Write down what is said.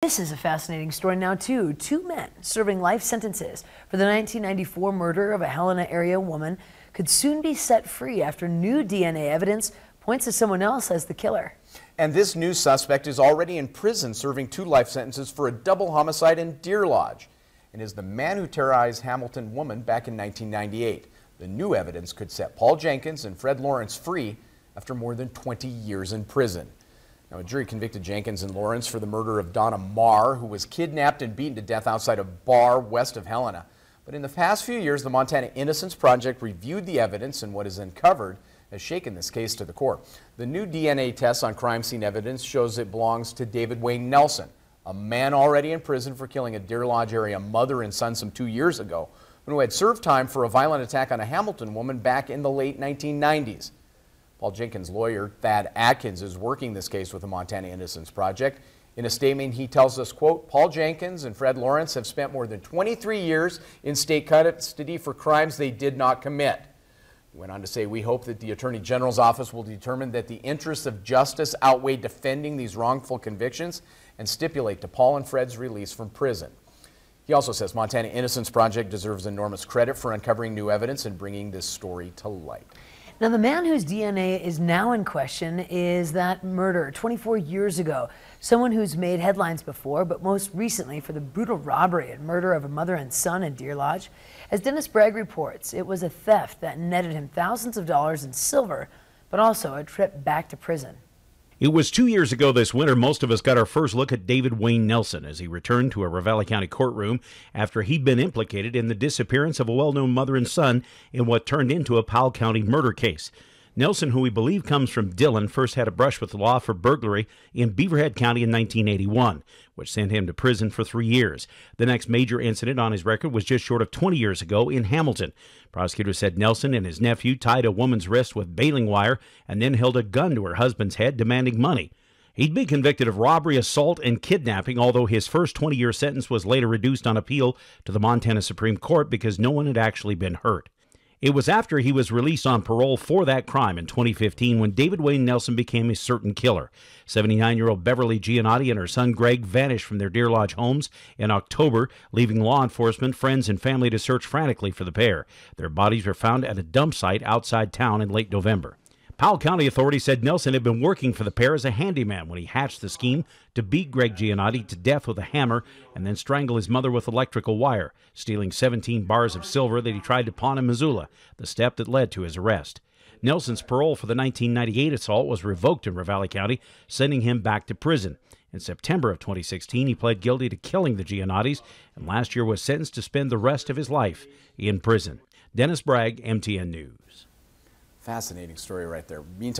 This is a fascinating story now, too. Two men serving life sentences for the 1994 murder of a Helena-area woman could soon be set free after new DNA evidence points to someone else as the killer. And this new suspect is already in prison serving 2 life sentences for a double homicide in Deer Lodge and is the man who terrorized Hamilton woman back in 1998. The new evidence could set Paul Jenkins and Fred Lawrence free after more than 20 years in prison. Now, a jury convicted Jenkins and Lawrence for the murder of Donna Marr, who was kidnapped and beaten to death outside a bar west of Helena. But in the past few years, the Montana Innocence Project reviewed the evidence, and what is uncovered has shaken this case to the core. The new DNA test on crime scene evidence shows it belongs to David Wayne Nelson, a man already in prison for killing a Deer Lodge area mother and son some 2 years ago, and who had served time for a violent attack on a Hamilton woman back in the late 1990s. Paul Jenkins' lawyer, Thad Atkins, is working this case with the Montana Innocence Project. In a statement, he tells us, quote, Paul Jenkins and Fred Lawrence have spent more than 23 years in state custody for crimes they did not commit. He went on to say, we hope that the Attorney General's office will determine that the interests of justice outweigh defending these wrongful convictions and stipulate to Paul and Fred's release from prison. He also says Montana Innocence Project deserves enormous credit for uncovering new evidence and bringing this story to light. Now, the man whose DNA is now in question is that murderer 24 years ago. Someone who's made headlines before, but most recently for the brutal robbery and murder of a mother and son in Deer Lodge. As Dennis Bragg reports, it was a theft that netted him thousands of dollars in silver, but also a trip back to prison. It was 2 years ago this winter most of us got our first look at David Wayne Nelson as he returned to a Ravalli County courtroom after he'd been implicated in the disappearance of a well-known mother and son in what turned into a Powell County murder case. Nelson, who we believe comes from Dillon, first had a brush with the law for burglary in Beaverhead County in 1981, which sent him to prison for 3 years. The next major incident on his record was just short of 20 years ago in Hamilton. Prosecutors said Nelson and his nephew tied a woman's wrist with baling wire and then held a gun to her husband's head, demanding money. He'd be convicted of robbery, assault, and kidnapping, although his first 20-year sentence was later reduced on appeal to the Montana Supreme Court because no one had actually been hurt. It was after he was released on parole for that crime in 2015 when David Wayne Nelson became a certain killer. 79-year-old Beverly Giannotti and her son Greg vanished from their Deer Lodge homes in October, leaving law enforcement, friends, and family to search frantically for the pair. Their bodies were found at a dump site outside town in late November. Powell County authorities said Nelson had been working for the pair as a handyman when he hatched the scheme to beat Greg Giannotti to death with a hammer and then strangle his mother with electrical wire, stealing 17 bars of silver that he tried to pawn in Missoula, the step that led to his arrest. Nelson's parole for the 1998 assault was revoked in Ravalli County, sending him back to prison. In September of 2016, he pled guilty to killing the Giannottis and last year was sentenced to spend the rest of his life in prison. Dennis Bragg, MTN News. Fascinating story right there. Meantime,